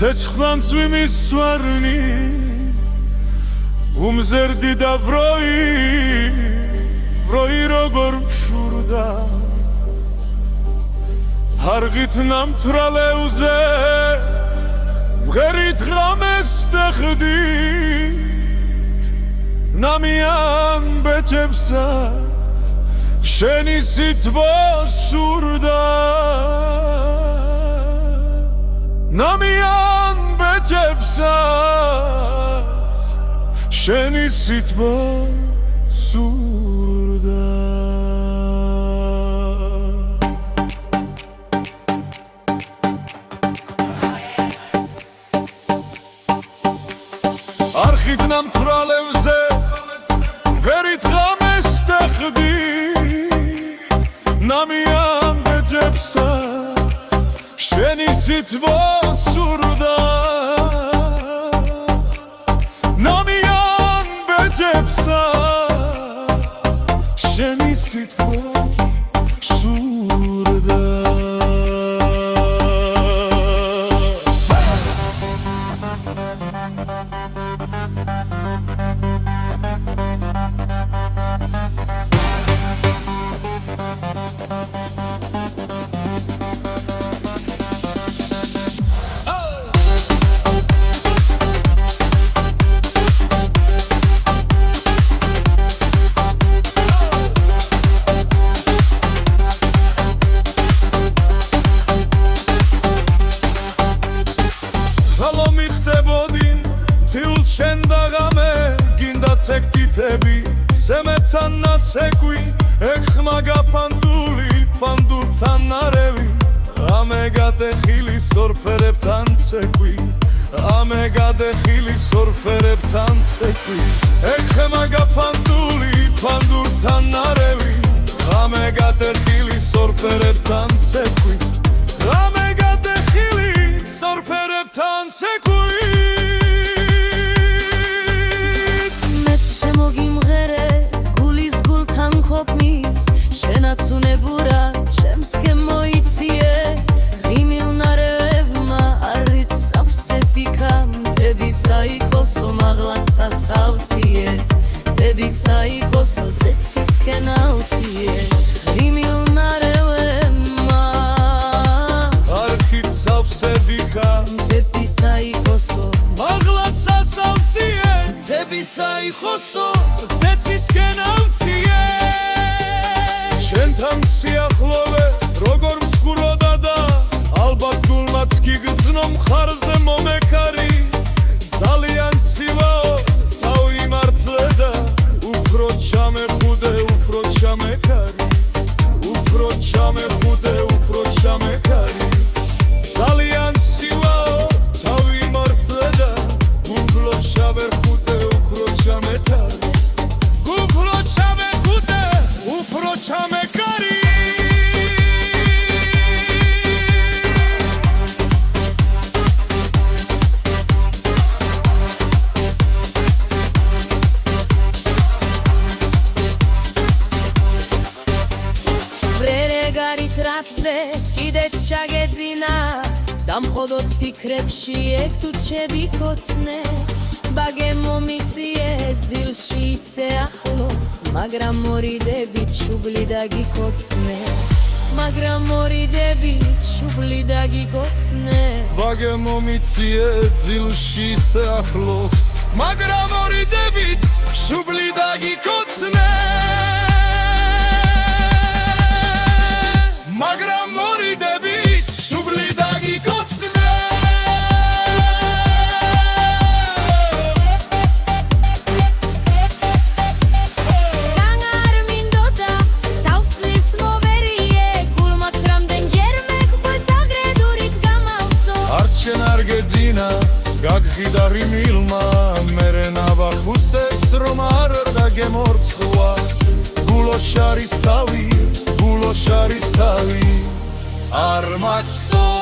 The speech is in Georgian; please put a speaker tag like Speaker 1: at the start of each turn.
Speaker 1: ცეცხლანს ვიმისვარნი უმზერდი და ბროი როგორ მშურდა არღით ნამთრალეუზე მღერით ღამეს დახდით ნამიან ბეჭებსაც შენი სითბო სურდა ნამიან ბეჭებსაც შენი სითბო სურდა არხით ნამთრალებზე მღერით ღამეს დახდით ნამიან ბეჭებსაც შენი სითბო სურდა ნამიან ბეჭებსაც შენი სითბო სურდა ცეკვთითები სემეთან ნაცეკვი ეხმაგა ფანდურთან არევი ამე გადეხილი სორფერებთან ცეკვი ამე გადეხილი სორფერებთან ცეკვი ეხმაგა ფანდურთან არევი ამე გადეხილი სორფერებთან ცეკვი ამე გადეხილი სორფერებთან ცეკვი შენაც უნებურა ჩემს გემოიციე ღიმილნარევმა არით საფსეფიკა მთები საიქოსო მაღლაცა სავციეთ მთები საიქოსო ზეცისკენ ავციეთ ღიმილნარევმა არით საფსეფიკა მთები საიქოსო მაღლაცა სავციეთ მთები საიქოსო ზეცისკენ ავციეთ შენთან სიახლოვე როგორ მსხუროდა და ალბათ გულმაც გიგრძნო მხარზე მომეკარი ძალიან სივაო თავი მართლე და უფრო ჩამეხუდე უფრო ჩამეკარი უფრო ჩამეხუდე უფრო ჩამეკარი ძალიან სივაო თავი მართლე და უფრო ჩამეხუდე უფრო ჩამეკარი უფრო ჩამეხუდე უფრო ჩამეკარი ტრაფზე კიდეც ჩაგეძინა და მხოლოდ ფიქრებში ეგ თუ ჩემი კოცნე ბაგე მომიციე ძილში ისე ახლოს მაგრამ მორიდებით შუბლი დაგიკოცნე მაგრამ მორიდებით შუბლი დაგიკოცნე ბაგე მომიციე ძილში ისე ახლოს მაგრამ მორიდებით შუბლი დაგიკოცნე მაგრამ მორიდებით შუბლი დაგიკოცნე რანგარ მინდოდა თავსლივს მოვერიე გულმაც რამდენჯერ მეხვეს აგრედურით გამავსო არც შენ არ გეძინა გაგხიდა რიმილმა მერე ნავახუსეს რომ არ დაგემორცხვა გულოშ არის თავი არ მაჩვენე